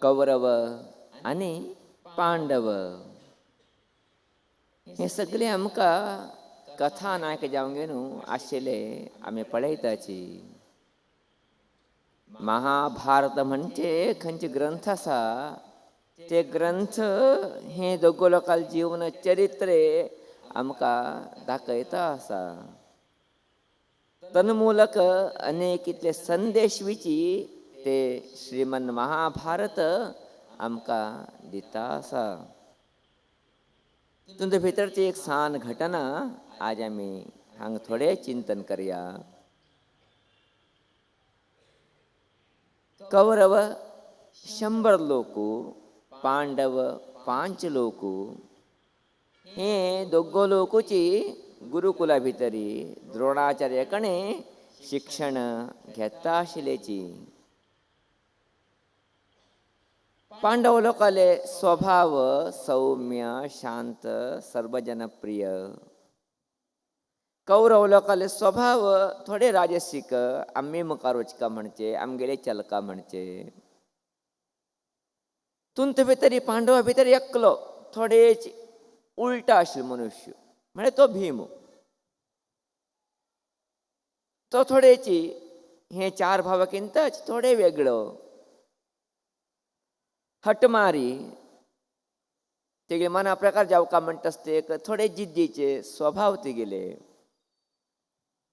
कौरव आणि पांडव हे सगळे आमका कथानायक जावं गेनू आशिल्ले आमी पळयताची. महाभारत म्हणजे खंयचे ग्रंथ आसा ते ग्रंथ हे दोगो लोकांल जीवन चरित्रे आमकां दाखयता आसा. तन्मूलक अनेक इतले संदेश विची ते श्रीमन महाभारत आमकां दिता आसा. तुमचे भितरची एक सान घटना आज आमी हांगा थोडे चिंतन करया. कौरव 100 लोक, पांडव 5 लोक हे दोगो लोकूची गुरुकुला भितरी द्रोणाचार्य कणे शिक्षण घेता आशिल्लेची. पांडव लोकाले स्वभाव सौम्य शांत सर्वजनप्रिय. कौरव लोकाले स्वभाव थोडे राजसिक, आम्ही मुखार वचका म्हणचे, आमगेले चलका म्हणचे. तुंत भितरी पांडवा भितर एकलो थोडेच उलटा आशिल्लो मनुष्य म्हणजे तो भीम. तो थोडेची हे 4 भावांकिंतच थोडे वेगळो. हटमारी तेगे मना प्रकार जावका म्हणटास ते थोडे जिद्दीचे स्वभाव ते गेले.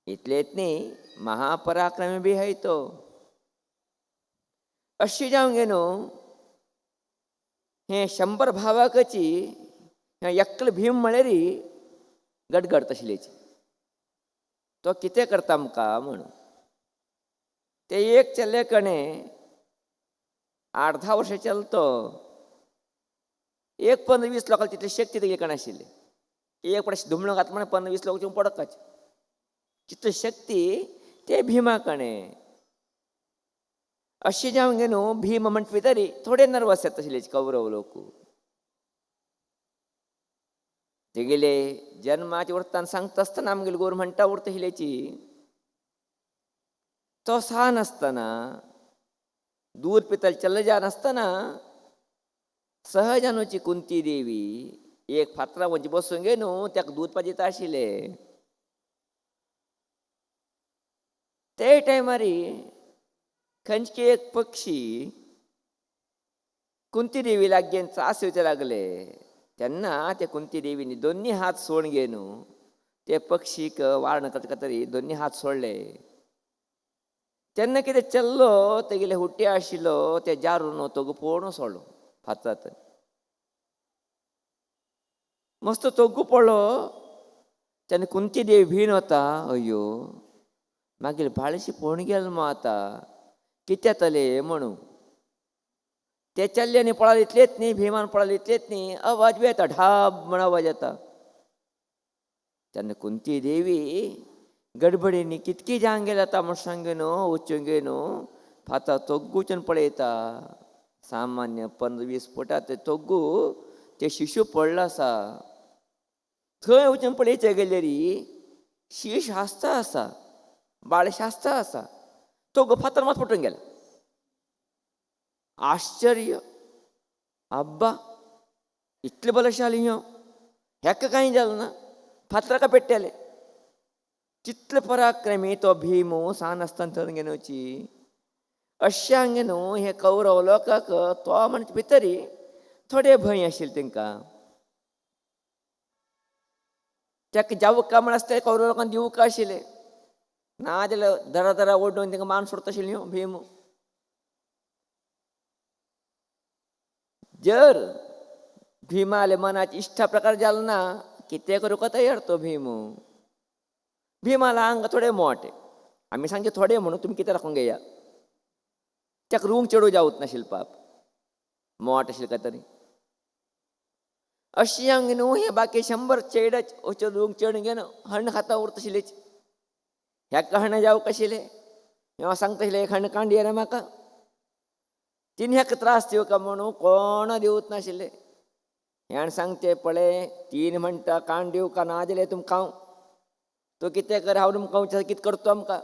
इतलेच न्ही महापराक्रमी बी हाय तो. अशी जावं गे न्हू हे 100 भावाकची एकलो भीम म्हळ्यार गडगड तशलेची. तो कितें करता आमकां म्हणून ते एक चले कणे 8-10 वर्सां चलतो. एक 15-20 लोकांक तितली शक्ती तेगे कणे आशिल्ली. एक पडस धुमणो घात म्हण 15-20 लोक पडकाचे तितली शक्ती ते भीमा कणे. अशी जावं गे न्हू भीम म्हणटा तरी थोडे नर्वस येता आशिल्ले कौरव लोक. तेगेले जन्माचे वृत्तांत सांगता आसतना आमगेले गोर म्हणटा उरता आशिल्लेची तो सान आसतना दूध पितल चल्ल जान आसतना सहजानुची कुंती देवी एक फातरा वंची बसून गे न्हू त्याक दूध पाजिता आशिल्ले. ते टायमारी खंयचे एक पक्षी कुंती देवी लागीं त्रास येवचे लागले तेन्ना ते कुंती देवीनी दोन्ही हात सोडून गे न्हू ते पक्षीक वार्ण करता तरी दोन्ही हात सोडले. तेन्ना कितें चल्लो तेगेले हुट्टे आशिल्लो ते जारून तो पळोवन सोडलो फातरांत. मस्त तोग्गू पडलो तेन्ना कुंती देवी भिन वता अयो मागीर बाळशी पळोवन गेलो मो आतां कितें जातले म्हणून. ते चल्ल्यानी पळाले इतलेच न्ही भिमान पळाले इतलेच न्ही आवाज बी येता ढाब म्हण आवाज येता. तेन्ना कुंती देवी गडबडींनी कितकी जांग गेले आतां म्हण सांगे न्हू वचूंक गे न्हू फातर तोग्गूच्यान पळयता. सामान्य 15-20 फुटां ते तोग्गू ते शिशू पडलो आसा. थंय वचून पळयचे गेल्यार शीश हांसता आसा बाळशें हांसता आसा. तोग्गू फातर मात फुटून गेला. आश्चर्य अब्बा इतले बलशाली ह्यो हेका कांय जालें ना फातराका पेट्टेले. कितले पराक्रमी तो भीम सान आसतना थंय गे न्हूची. अशें हांगे न्हू हे कौरव लोकांक तो म्हणचे भितरी थोडे भंय आशिल्ले तेंकां. ताका जावका म्हण आसता कौरव लोकांक दिवका आशिल्ले नाजाल्यार दरा ओडून तांकां मान सोडता आशिल्ली ह्यो भीम. जर भीमाले मनाची इश्टा प्रकार जालो ना कितें करूंक तयार तो भीम. भीमाला आंग थोडे मोटे आमी सांगचे थोडे म्हणून तुमी कितें राखूंक घेया. ताका रूंग चेडू जावच नाशिल्लो पाप मोट आशिल्ले काय तरी. अशी हांग न्हू हे बाकी 100 चेडच अशे रूंग चेडून घेवन हण्ण खाता उरता आशिल्लेची. हेका हण्ण जावक आशिल्ले हें सांगता आशिल्ले एक हण्ण कांडी रे म्हाका. तिने हेका त्रास दिवका म्हणून कोण दिवच नाशिल्ले. हेण सांगचे पळय 3 म्हणटा काण दिवका नाजाल्यार तुमकां खावं. तूं कितें कर हांव तुमकां कितें करता आमकां.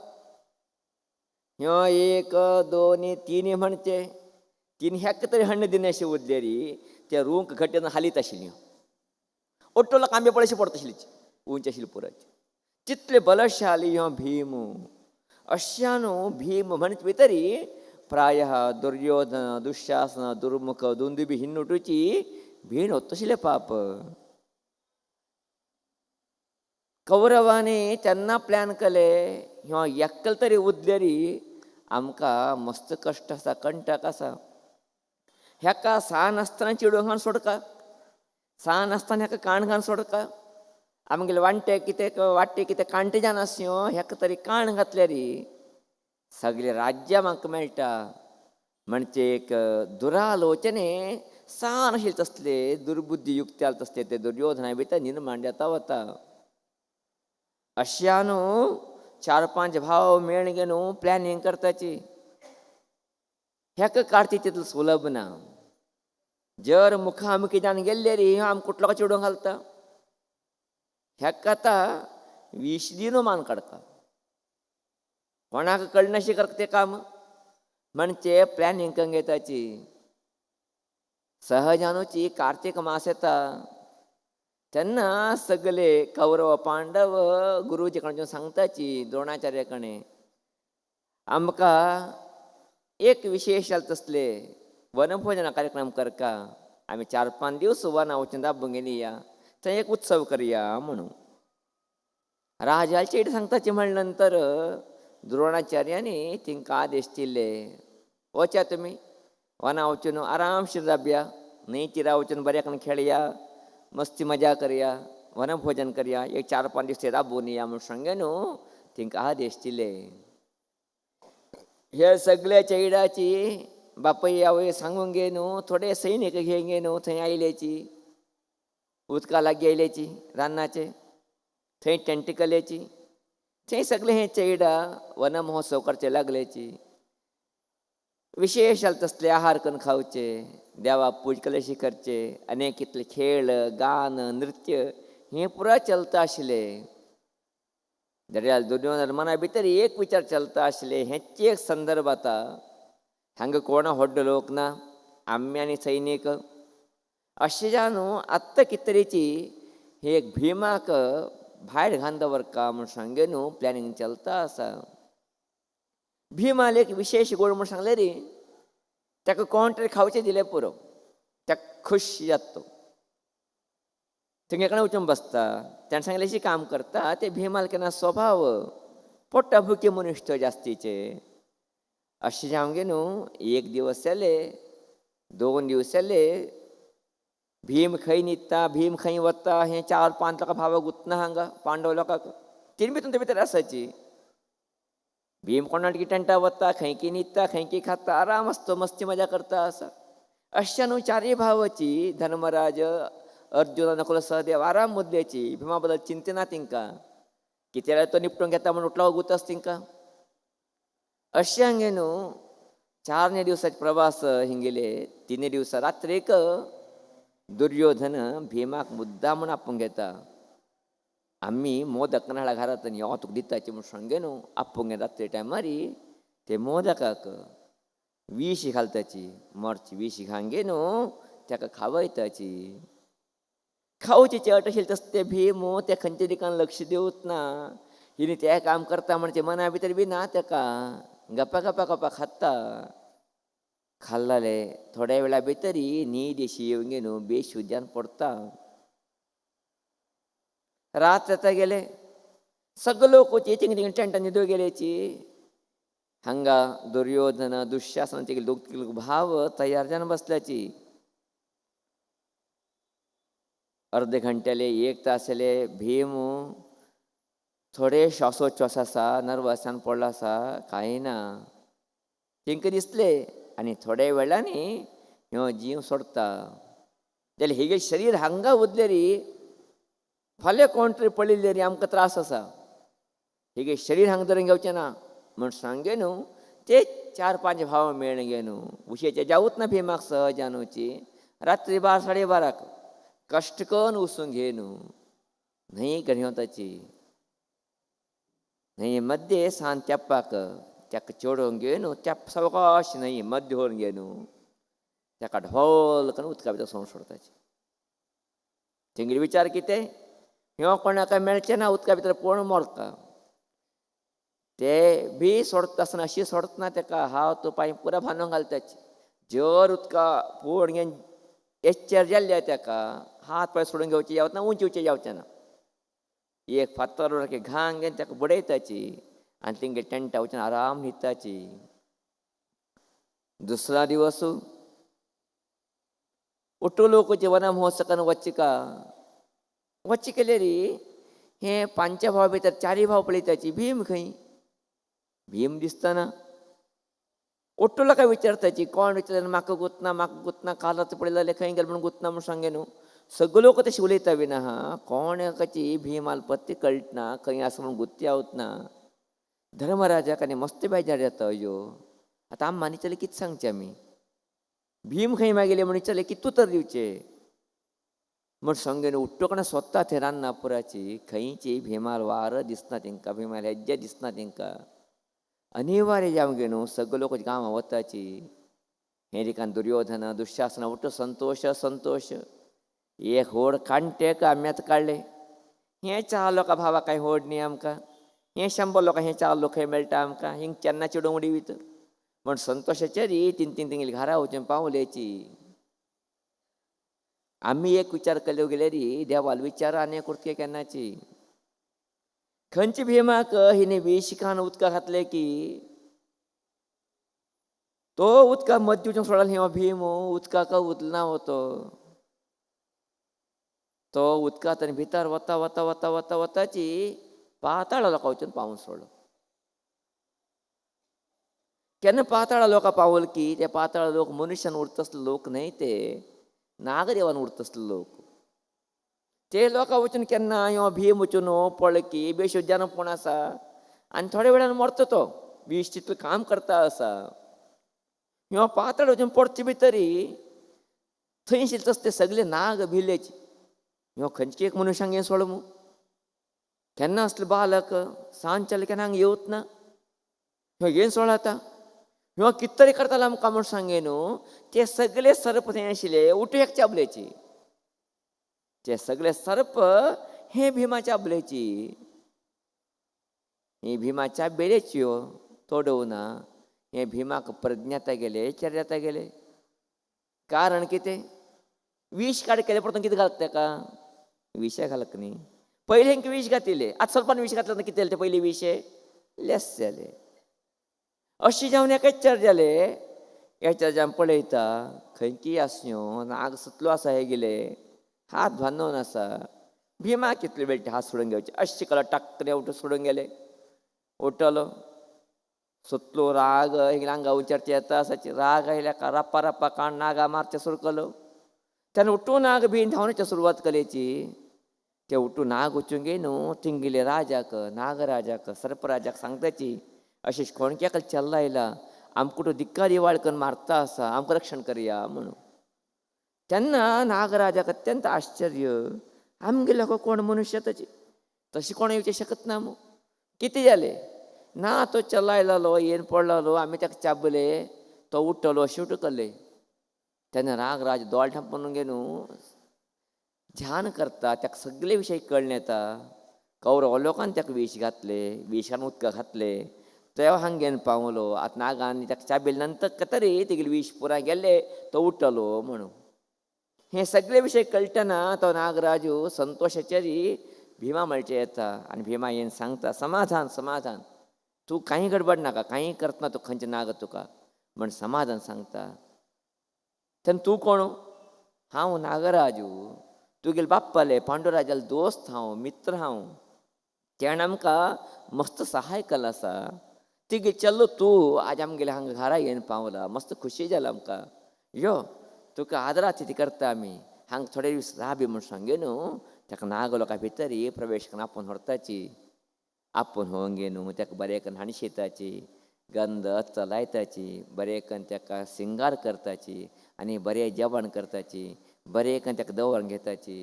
ह्यो 1, 2, 3 म्हणचे तीन ह्याक तरी हण्ण दिनाशी उरलेली त्या रूंक घट्टेन हालीत आशिल्ली ओट्टोला कांबे पळशी पडत आशिल्ली उंच आशिल्ली पुराची तितले बलशाली ह्यो भीम अश्यानो भीम म्हणत भितरी प्राय दुर्योधन दुःशासन दुर्मुख दुंदुबी हिन्नुटुची भीण होत तशिल्ले पाप कौरवांनी त्यांना प्लॅन केले ह्यो एक्कल तरी उरलेली आमकां मस्त कश्ट आसा कंटक आसा ह्याका सान आसतना चिडूंक घालून सोडका सान आसतना ह्याका काण घालून सोडका आमगेले वांटे कितें वाटे कितें काणटे जावन आसयो ह्याका तरी काण घातल्यारी सगळे राज्य म्हाका मेळटा म्हणजे एक दुरालोचने सान आशिल्ले तसले दुर्बुद्धी युक्त जाले तसले ते दुर्योधना भितर निर्माण जाता वता अश्यानू 4-5 भाव मेळून घेवन प्लॅनिंग करताची ह्याका काडची तितलें सुलभ ना जर मुखामुखी जावन गेल्ले रे आमी कुठलो चिडूंक घालता ह्याका आतां 20 दिन मान काडता कोणाक कळनाशी करता तें काम म्हणजे प्लॅनिंग करून घेताची सहजानुची कार्तिक मास येता तेन्ना सगळे कौरव पांडव गुरुजी कडच्यान सांगताची द्रोणाचार्य कणे आमकां एक विशेश जाले तसले वनभोजना कार्यक्रम करका आमी 4-5 दीस वना वचून दाबून गेली या थंय एक उत्सव करया म्हणून राजाचे चेड सांगताचे म्हणले नंतर द्रोणाचार्यांनी तिंका आदेश दिले वचा तुमी वना वचून आरामशीर दाबया न्हंय तिरा वचून बऱ्याकन खेळया मस्ती मजा करया वनभोजन करया एक 4-5 दीस ते दाबून या म्हणून सांगे न्हू तिंका आदेश दिले हे सगळ्या चेडाची बापय आवय सांगूंक गे न्हू थोडे सैनिक घेवन गे न्हू थंय आयल्याची उदका लागीं आयल्याची रानाचे थंय टेंट केल्याची थंय सगळे हे चेडा वन महोत्सव करचे लागल्याची विशेष जाले तसले आहार करून खावचे देवा पूज कलेशी करचे अनेक कितले खेळ गान नृत्य हे पुरा चलता आशिल्ले दर्याल दुर्योधन मना भितर एक विचार चलता आशिल्ले हेचे एक संदर्भ आतां हांगा कोण व्हडलो लोक ना आमी आनी सैनीक अशें जावन आत्तां कितें तरेची हे एक भिमाक भायर घालन दवरका म्हूण सांगे न्हू प्लॅनिंग चलता आसा भीमाल एक विशेश गोड म्हूण सांगले रे ताका कोण तरी खावचें दिलें पुरो ताका खूश जाता तो थंय एकाणें वचून बसता ताणें सांगलें अशें काम करता ते भिमाल केन्ना स्वभाव पोट्टा भुके मनीस तो जास्तीचे अशें जावंक गे न्हू एक दिवस जाले 2 दीस जाले भीम खंय न्हिदता भीम खंय वता हें 4-5 लोकां भावाक गुतना हांगा पांडव लोकांक तीन भितर आसाची भीम कोणाट टेंटा वता खंय की न्हिदता खंय की खाता आराम आसतो मस्ती मजा करता आसा अशा न्हू 4 भावाची धर्मराज अर्जुन नकुल सहदेव आराम मुद्द्याची भीमा बद्दल चिंता ना तिंका कितें जाल्यार तो निपटून घेता म्हणून उठलो गुतास तिंका अशें हांगे न्हू 4 दिवसाचे प्रवास हिंगेले 3 दिवस रात्रेक दुर्योधन भीमाक मुद्दा म्हूण आपूण घेता आमी मोदक नाळा घरात यो तुका दिताची म्हूण सांगे न्हू आपूण घेता रात्री टायमारी ते मोदकाक विश घालताची मरची विश घांगे न्हू ताका खावयताची खावची चट आशिल्ले तसले भीम ते खंयच्या दिकान लक्ष दिवच ना हिने तें काम करता म्हणजे मना भितर बी ना ताका गप्पा गप्पा गप्पा खाता खाल्लाले थोड्या वेळा भितरी न्हीद अशी येवंक गे न्हू बेशुद्ध्यान पडता रात जाता गेले सगळे लोक थिंग थिंग टेंटान न्हिदूं गेल्याची हांगा दुर्योधन दुःशासन ते दोग भाव तयार जावन बसल्याची अर्धे घंटेले 1 तास जाले भीम थोडे श्वासोच्छ्वास आसा नर्वसान पडला आसा कांय ना तेंका दिसले आनी थोड्या वेळांनी ह्यो जीव सोडता जाल्यार हेगे शरीर हांगा उरले रे फाल्यां कोण तरी पडिल्ले रे आमकां त्रास आसा हेगे शरीर हांगा धरून घेवचें ना म्हूण सांगे न्हू ते 4-5 भाव मेळून गे न्हू उशेचे जावूच ना भीमाक सहजानुची रात्री 12-12:30 कश्ट करून वचून घे न्हू न्हंय गणिवताची न्हंये मध्ये सान तेंपाक ताका चेडोवंक घे न्हू त्या सावकाश न्हंये मध्य व्हरून घे न्हू ताका ढोल करून उदका भितर सोंग सोडताची. तेंगेले विचार कितें, ह्यो कोणाक मेळचें ना उदका भितर पळोवन मरता. ते बी सोडता आसतना अशी सोडतना ताका हाव तोपाय पुरो बांदून घालताची. जर उदका पळोवन घेवन एच्चेर जाल्ल्या ताका हात पांय सोडून घेवचे जावना, उंच येवचें जावचें ना. एक फातर घांग घेवन ताका बुडयताची आनी तेंगे टेंटा वचून आराम न्हिदताची. दुसरा दिवस उठलो वना महोत्सवान वच्चे का वच्चे केले रे. हे 5 भाव भितर 4 भाव पळयताची. भीम खंय? भीम दिसतना ओट्टूला काय विचारताची. कोण विचारता म्हाका गुतना कालच पळयलें खंय गेले म्हणून गुतना म्हणून सांगे न्हू. सगळे लोक तशें उलयता बीन आहा. कोणाची भीम आलपत्ती कळटना खंय आसा म्हणून गुत्ती आवतना. धर्मराजाक आनी मस्त बेजार येता. अयो आतां आमी मानितले कितें सांगचें आमी. भीम खंय मागेले म्हणून विचारलें कितें उतर दिवचें म्हूण सांगेन उठ्ठोकणा सोदता थंय रानापुराची. खंयची भीमार वार दिसना तेंकां, भीमार हेज्जे दिसना तेंकां. अनिवार्य जावन गे न्हू सगळे लोक गांवां वताची. हे ठिकाण दुर्योधन दुशासन उठ संतोश. एक होड काणटेक आम्यात काडले. हे 4 लोकां भावा कांय होड न्ही आमकां. हे 100 लोकां हे 4 लोक खंय मेळटा आमकां. हिंग केन्ना चिडोंक उडी भितर म्हण संतोशाचे री 3 तेंगेली घरा वचून पावलेची. आमी एक विचार केल्लो गेले री देवाल विचार आनी कुर्तके केन्नाची. खंयची भीमाक हिने विश खान उदका घातले की तो उदका मध्य वचून सोडला. हे भीम उदकाक उदलना वतो. तो उदकांत आनी भितर वताची पाताळा लोकां वचून पावून सोडलो. केन्ना पाताळा लोकां पावल की ते पाताळा लोक मनशान उरता असले लोक न्हय, ते नागदेवान उरता असले लोक. ते लोकां वचून केन्ना ह्यो भीम वचून पळय की बेशुद्धान पूण आसा आनी थोड्या वेळान मरता तो. विश तितलें काम करता आसा. ह्यो पाताळ वचून पडचे भितरी थंय शिरता ते सगळे नाग भिलेचे. ह्यो खंयची एक मनशांक हें सोड मू. केन्ना असले बालक सांजचे केन्ना हांगा येवच ना. ह्यो हें सोड आतां. ह्यो कितें तरी करतालो आमकां म्हूण सांगे न्हू. ते सगळे सर्प थंय आशिल्ले उठू एक चाबलेची. ते सगळे सर्प हे भीमाच्या आपलेची. ही भीमाच्या बेळेच्यो तोडवना. हे भीमाक प्रज्ञाता गेले चर्याता गेले. कारण कितें विश काड केले परतून कितें घालता ताका विशे घालक न्ही. पयलीं हेंका विश घातिले. आतां स्वल्पान विश घातले कितें जालें ते पयलीं विशे लेस जाले. अशें जावन एका विचार जाले. विचार जावन पळयता खंयची आसच्यो नाग सुतलो आसा हे गेले हात बांदून आसा. भीमा कितले वेळ हात सोडून घेवचे. अशें कला टाकले उठून सोडून गेले. उठलो सुतलो राग आंगा उच्चारचे येता आसाची. राग आयल्या का रप्पा काण नागा मारचे सुरू केलो. त्यानं उठून नाग भिन धांवण्याची सुरवात केल्याची. ते उठून नाग वचून गे न्हू थिंगेले राजाक नागराजाक सर्पराजाक सांगताची अशें कोणक्याक चल्ला आयला आमकुटो दिक्कारी वाळ करून मारता आसा आमकां रक्षण करया म्हणून. तेन्ना नागराजाक अत्यंत आश्चर्य. आमगेले कोण मनुष्य तशी कोण येवचे शकत ना मू. कितें जालें ना तो चल्ला आयलो येन पडलो आमी ताका चाबले तो उठलो शेवट केले. तेन्ना नागराज दोळ ठापून गे न्हू ध्यान करता. ताका सगळे विशय कळून येता. कौरव लोकांनी ताका विश घातले. विशान उदका घातले. तो हांगेन पावलो. आतां नागांनी ताका चाबेले नंतर तरी तेगेले विश पुराय गेले तो उठलो म्हणून. हे सगळे विशय कळटना तो नागराजू संतोशाचेरी भीमा म्हणचे येता आनी भीमा येवन सांगता समाधान तूं कांय गडबड नाका कांय करतना तूं खंयचे नाग तुका म्हण समाधान सांगता. तेन्ना तूं कोण. हांव नागराजू तुगेले बाप्पाले पांडुराजाले दोस्त हांव मित्र हांव. तेणें आमकां मस्त सहाय केलो आसा. तिगे चल्लो तूं आज आमगेले हांगा घरा येवन पावला मस्त खुशी जाला आमकां. यो तुका आदरातिथी करता आमी हांगा थोडे दीस राव म्हूण सांगे न्हू. ताका नाग लोकां भितर प्रवेश करून आपूण व्हरताची. आपूण व्होवून गे न्हू ताका बरें करून हाणशिताची. गंध अत्त लायताची. बरें करून ताका सिंगार करताची आनी बरें जेवण करताची. बरें करून ताका दवरून घेताची.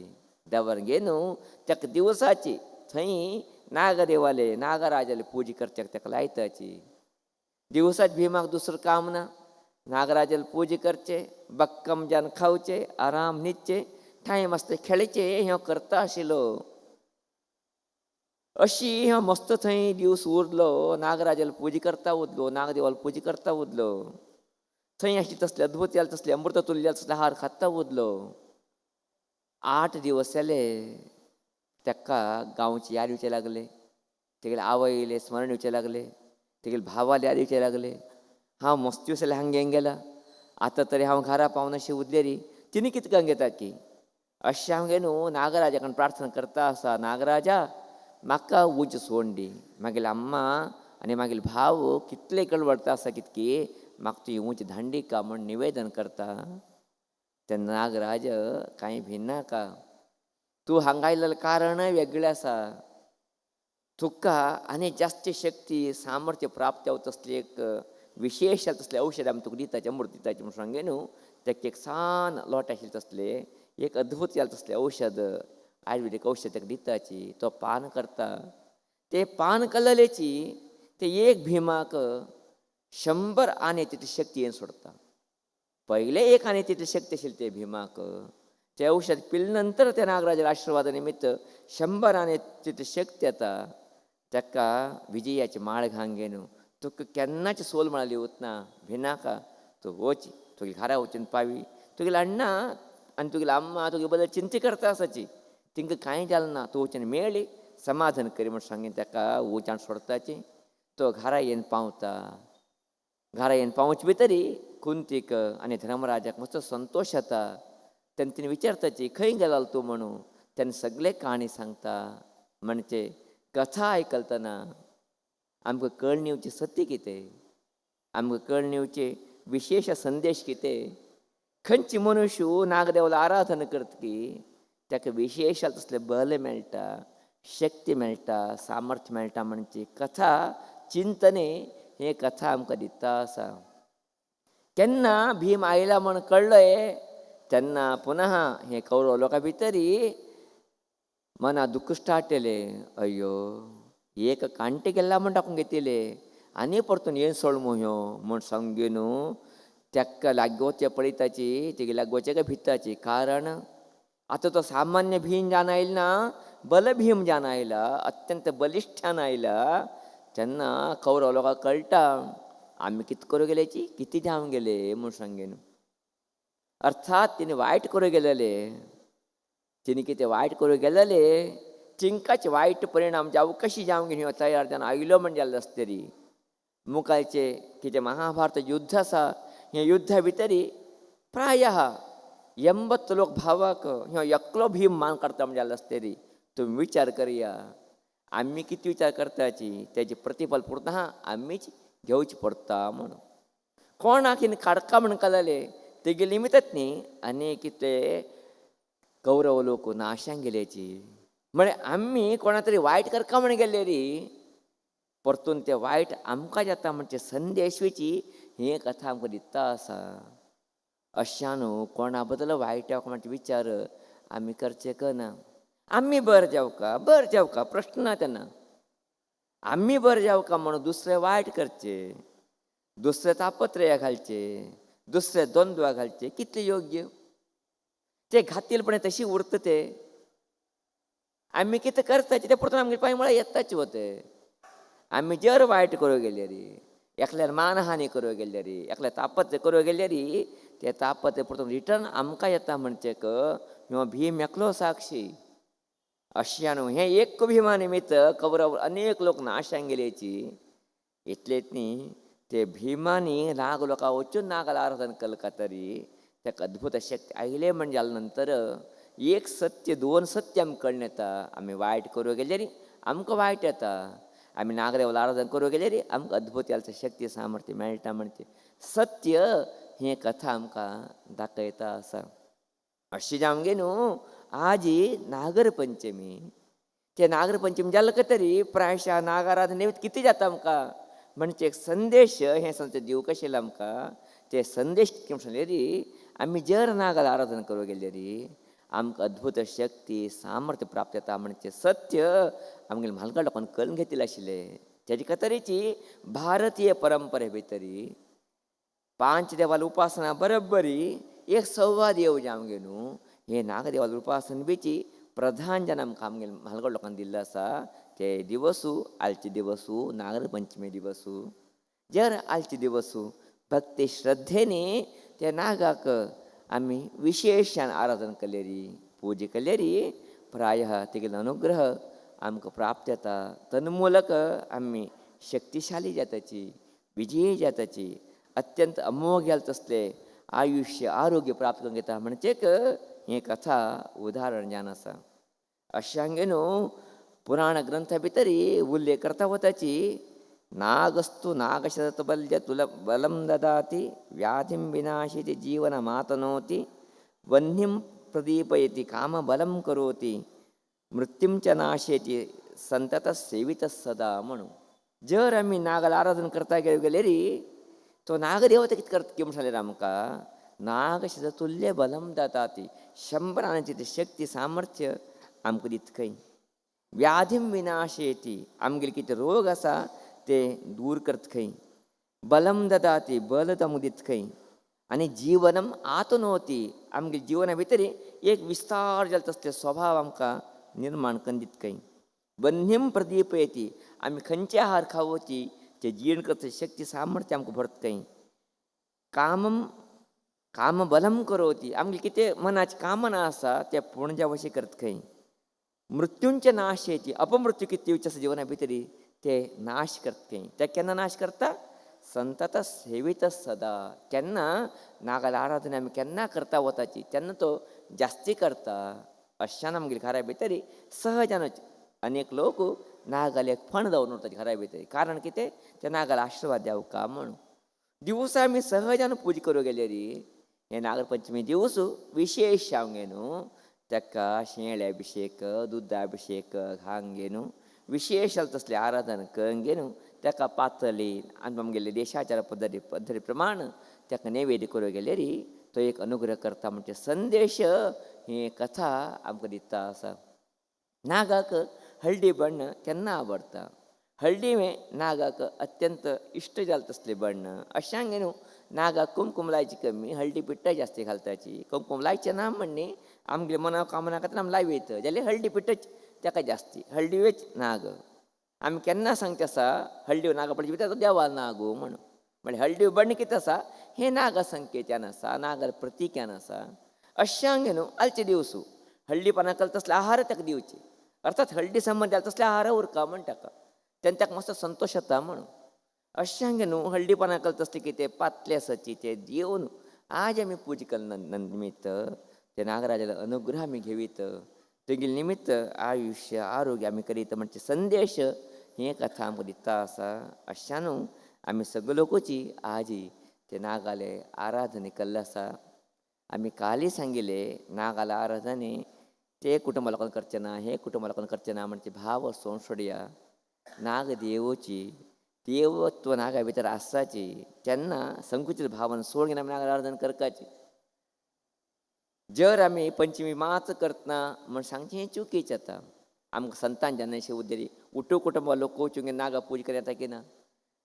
दवरून घे न्हू ताका दिवसाची थंय नागदेवाले नागराजाले पुजा करच्याक ताका लायताची. दिवसाच भीमाक दुसरें काम ना. नागराजाला पूजे करचे, बक्कम जान खावचे, आराम न्हिदचे, टायम आसता खेळचे, ह्यो करता आशिल्लो. अशी ह्यो मस्त थंय दिवस उरलो, नागराजाला पूजा करता उरलो, नागदेवाला पूजा करता उरलो. थंय अशी तसले अद्भुत जाले, तसले अमृत तुल्य तसले आहार खाता उरलो. 8 दिवस जाले ताका गांवची याद येवचे लागले, तेगेले आवय येयले स्मरण येवचे लागले, तेगेले भावाले याद येवचे लागले. हांव मस्त दीस जाले हांगा गेला, आतां तरी हांव घरा पावनाशी उरलेली, तिणी कितकां घेता की अशें हांव न्हू नागराजा कडेन प्रार्थना करता आसा, नागराजा म्हाका उज सोडून दी. म्हागेली अम्मा आनी म्हागेले भाव कितले कळवळटा आसा कितकी म्हाका तुवें उंच धाडली का म्हण निवेदन करता. तेन्ना नागराज कांय भिनाका, तूं हांगा आयलेलें कारणय वेगळें आसा. तुका आनी जास्त शक्ती सामर्थ्य प्राप्त जावं तसली एक विशेष तसलें औषध आमी तुका दिताचें, अमृत दिताचें म्हूण सांगे न्हू. ताका एक सान लोट आशिल्ले तसले एक अद्भुत जालें तसलें औषध, आयुर्वेदीक औषध ताका दिताची, तो पान करता. ते पान केलेलेची ते एक भिमाक 100 आने तितली शक्ती येवन सोडता. पहिले एक आने तितली शक्ती आशिल्ली ते भिमाक. ते औषध पिले नंतर त्या नागराजा आशिर्वादा निमित्त 100 आने तितली शक्ती येता. ताका विजयाची माळ घांगे न्हू. तुका केन्नाच सोल म्हळ्यार लिवतना, भिनाका, तूं वच, तुगे घरा वचून पावी. तुगेले अण्णा आनी तुगेली अम्मा तुगे बद्दल चिंता करता आसाची, तिंका कांय जालें ना, तूं वचून मेळ्ळी समाधान करी म्हूण सांगीन ताका वचान सोडताची. तो घरा येवन पावता. घरा येवन पावचे भितरी कुंतीक आनी धर्मराजाक मातसो संतोश येता. तेन्ना तिणें विचारताची खंय गेलो तूं म्हणून. तेन्ना सगळे काणी सांगता. म्हणजे कथा आयकलतना आमकां कळून येवचें सत्य कितें, आमकां कळून येवचें विशेश संदेश कितें. खंयची मनुश्य नागदेवाला आराधना करतकी ताका विशेश तसलें बल मेळटा, शक्ती मेळटा, सामर्थ्य मेळटा. म्हणजे कथा चिंतने हे कथा आमकां दिता आसा. केन्ना भीम आयला म्हण कळ्ळें तेन्ना पुनः हे कौरव लोकां भितरी मना दुख्ख स्टार्ट केलें. अय्यो एक कांटे गेल्ला म्हण टाकून घेतिले आनी परतून येवन सोड ह्यो म्हूण सांगे न्हू. ताका लागवचे पळयताची, तेगे लागवचे काय भिताची. कारण आतां तो सामान्य भीम जावन आयला ना, बल भीम जावन आयला, अत्यंत बलिश्ठान आयला. तेन्ना कौरव लोकांक कळटा आमी कितें करूं गेल्याची, कितें जावं गेले म्हूण सांगे न्हू. अर्थात तिने वायट करूं गेलेले, तिने कितें वायट करूं गेलेले तिंकाच वायट परिणाम जावं कशी जावं ह्यो तयार जावन आयलो म्हण जाल्लो आसता तरी. मुखारचे कितें महाभारत युध्द आसा, हे युध्दा भितरी प्रायः 80 लोक भावाक ह्यो एकलो भीम मान करता म्हण जाल्लो आसता तरी. तुमी विचार करया आमी कितें विचार करताची, तेजें प्रतिफल पुरता आमीच घेवची पडटा म्हणून. कोणाक हिने काडका म्हण कळलेले तेगे निमित्तच न्ही आनी कितें कौरव लोक नाशांक गेल्याची. म्हळ्यार आमी कोणा तरी वायट करका म्हण गेल्ले री, परतून ते वायट आमकां जाता म्हणजे संदेशवेची ही कथा आमकां दिता आसा. अशान कोणा बद्दल वायट येवका म्हणजे विचार आमी करचे करना. आमी बरें जावका प्रश्न ना तेन्ना. आमी बरें जावका म्हणून दुसरे वायट करचे, दुसरे तापत्रया घालचे, दुसरे द्वंद्वा घालचे, कितले योग्य. ते घातीलपणे तशी उरता ते. आमी कितें करताचे ते परतून आमगे पांय म्हळ्यार येताचे वते. आमी जर वायट करूं गेले री, एकल्यार मानहानी करूं गेले री, एकल्यार तापत्र करूं गेले री, ते तापत्र परतून रिटर्न आमकां येता म्हणचेक ह्यो भीम एकलो साक्षी. अशें न्हू, हे एक भीमा निमित्त कौरव अनेक लोक नाशांक गेल्याची. इतलेच न्ही, ते भिमानी नाग लोकां वचून नागाला आराधना केलें तरी ताका अद्भुत शक्ती आयले म्हण जाले नंतर एक सत्य 2 सत्य आमकां कळून येता. आमी वायट करूं गेल्यार आमकां वायट येता, आमी नागदेवाला आराधना करूं गेल्यार आमकां अद्भुत शक्ती सामर्थ्य मेळटा म्हणजे सत्य हे कथा आमकां दाखयता आसा. अशें जावं गे न्हू, आज ही नागर पंचमी. ते नागर पंचमी जाले तरी प्रायशा नागाराधना निमित्त कितें जाता आमकां म्हणजे एक संदेश हे संत दिवंक आशिल्लो आमकां. ते संदेश कितें म्हणलें आमी जर नागाला आराधना करूं गेले री आमकां अद्भुत शक्ती सामर्थ्य प्राप्त जाता म्हणजे सत्य आमगेले म्हालगड लोकांनी कळून घेतिल्लें आशिल्लें. तेजे खातीरची भारतीय परंपरे भितरी पांच देवाला उपासना बरोबरी एक संवाद येवजे आमगे न्हू हे नागदेवाला उपासना बेची प्रधान जन आमकां आमगे म्हालगड लोकांक दिल्लो आसा ते दिवसू आलचे दिवसू नागर पंचमी दिवसू जर आलचे दिवसू भक्ती श्रद्धेने त्या नागाक आमी विशेशान आराधना केलेरी पूजा केलेरी प्रायः तेगेलो अनुग्रह आमकां प्राप्त जाता तन्मुलक आमी शक्तिशाली जाताची विजयी जाताची अत्यंत अमोघ तसले आयुष्य आरोग्य प्राप्त करून घेता म्हणजे ही कथा उदाहरण जावन आसा अशांगे न्हू पुराण ग्रंथा भितरी उल्लेख करता वताची नागस्तु नागशत बल्य तुल बलम ददाति व्याधिं विनाशिति जीवन मातनोति वह्निं प्रदीपयति काम बलम करोति मृत्युं च नाशयति संतत सेवित सदा म्हणून जर आमी नागाला आराधना करता गेलेरी तो नागदेवता कितें करता की म्हणून सांगलें आमकां नागशत तुल्य बलम ददाति 100 शक्ती सामर्थ्य आमकां दिता खंय व्याधिं विनाशयति आमगेले कितें रोग आसा ते दूर करता खंय बलम ददाति बल आमकां दिता खंय आनी जीवनम आतनोती आमगे जिवना भितर एक विस्तार जालो तसले स्वभाव आमकां निर्माण करून दिता खंय वह्निं प्रदीपयति आमी खंयचे आहार खावची ते जीण करता शक्ती सामर्थ्य आमकां भरता खंय काम बलम करोती आमगे कितें मनाची कामना आसा ते पूर्ण जावशी करता खंय मृत्यूंचे नाश येती अपमृत्यू कितें येवचे आसा जिवना भितर ते नाश करता खंय ते केन्ना नाश करता संतत सेवित सदा केन्ना नागाला आराधना आमी केन्ना करता वताची तेन्ना तो जास्ती करता अशान आमगेल्या घरा भितर सहजानच अनेक लोक नागाले फण जावन उरतात घरा भितर कारण कितें ते नागाला आशिर्वाद देवका म्हण दिवस आमी सहजान पूजा करूं गेलेरी हे नागर पंचमी दिवस विशेश आमगे न्हू तेका शेळे अभिषेक दुधाभिषेक हांगे न्हू विशेश तसले आराधना करूंक न्हू तेका पातळी आनी आमगेले देशाचार पद्दती प्रमाण तेका नैवेद्य करूं गेलेरी तो एक अनुग्रह करता म्हणजे संदेश ही कथा आमकां दिता आसा नागाक हळदी बण्ण केन्ना आवडटा हळदी हें नागाक अत्यंत इश्ट जालें तसलें बण्ण अशांगे न्हू नागाक कुमकुम लायची कमी हळदी पिठ्ठ जास्ती घालताची कुमकुम लायचें ना म्हणनी आमगे मना कामना खातीर आमी लायत जाल्यार हळदी पिठ्ठच तेका जास्ती हळदी वेच नाग आमी केन्ना सांगता आसा हळदी नागा पडची भितर देवाल नागू म्हणून म्हणजे हळदी बण्ण कितें आसा हें नागा संकेत्यान आसा नागा प्रतीक्यान आसा अशांगे न्हू आलचे दिवसू हळदी पानां केले तसले आहार ताका दिवचे अर्थात हळदी संबंद जाले तसले आहार उरका म्हण ताका तेन्ना ताका मातसो संतोश येता म्हणून अशांगे न्हू हळदी पानां केले तसले कितें पातले सची ते दिवन आज आमी पूजा केले निमित्त ते नागराजाला अनुग्रह आमी घेवीत तेगेले निमित्त आयुष्य आरोग्य आमी करीत म्हणजे संदेश ही कथा आमकां दिता आसा अशा न्हू आमी सगळे लोकूची आजी ते नागाले आराधने केल्ले आसा आमी काली सांगिल्ले नागाला आराधने ते कुटुंबा लोकांक करचें ना हे कुटुंबा लोकांक करचें ना म्हणजे भाव सोडून सोडया नाग देवची देवत्व नागा भितर आसाची तेन्ना संकुचीत भावान सोड घेवन आमी नागाला आराधना करपाची जर आमी पंचमी माच करतना म्हण सांगचें हें चुकीचें जाता आमकां संतान जेन्ना अशें उद्देरी उठू कुटुंबा लोक कोचूंगे नागा पूजा करता येता की ना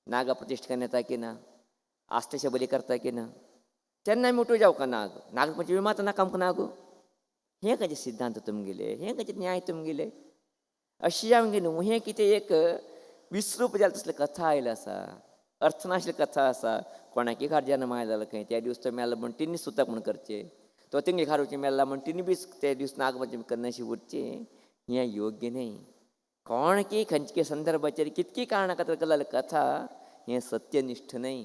नागा प्रतिश्ठ करता येता की ना आस्तेशे बली करता की ना तेन्ना आमी उठूं जावका नाग पंचमी मात नाका आमकां नागू हें खंयचे सिद्धांत तुमगेले हें खंयचे न्याय तुमगेले अशी आमगे न्हू हें कितें एक विसरूप जालें तसले कथा आयले आसा अर्थ नाशिल्ली कथा आसा कोणाकी घर जन्म आयलो खंय त्या दिवस तो मेलो म्हण तिनी सुतक म्हण करचें तो तेंगे खारोवचें मेल्ला म्हण तिनी बी ते दीस नागपंचमी करना अशी उरचें हें योग्य न्हय कोणकी खंयचे संदर्भाचेर कितकी कारणां खातीर केल्ली कथा हें सत्यनिश्ठ न्हय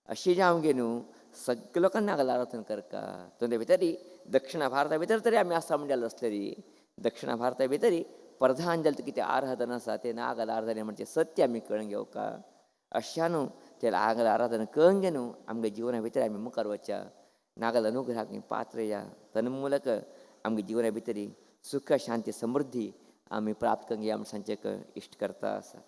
अशी जे आमगे न्हू सगळे लोकांक नागाला आराधना करता तुमचे भितर दक्षिण भारता भितर तरी आमी आसा म्हणटाले असलेली दक्षिण भारता भितर प्रधान जालें कितें आराधना आसा तें नागाला आराधना म्हणजे सत्य आमी कळून घेवका अशा न्हू ते नागाला आराधना कळून घे न्हू आमगे जिवना भितर आमी मुखार वचया नागाला अनुग्रहाक पात्र या तन्मुलक आमगे जिवना भितर सुख शांती समृद्धी आमी प्राप्त करूंक या म्हण सांगचें इश्ट करता आसा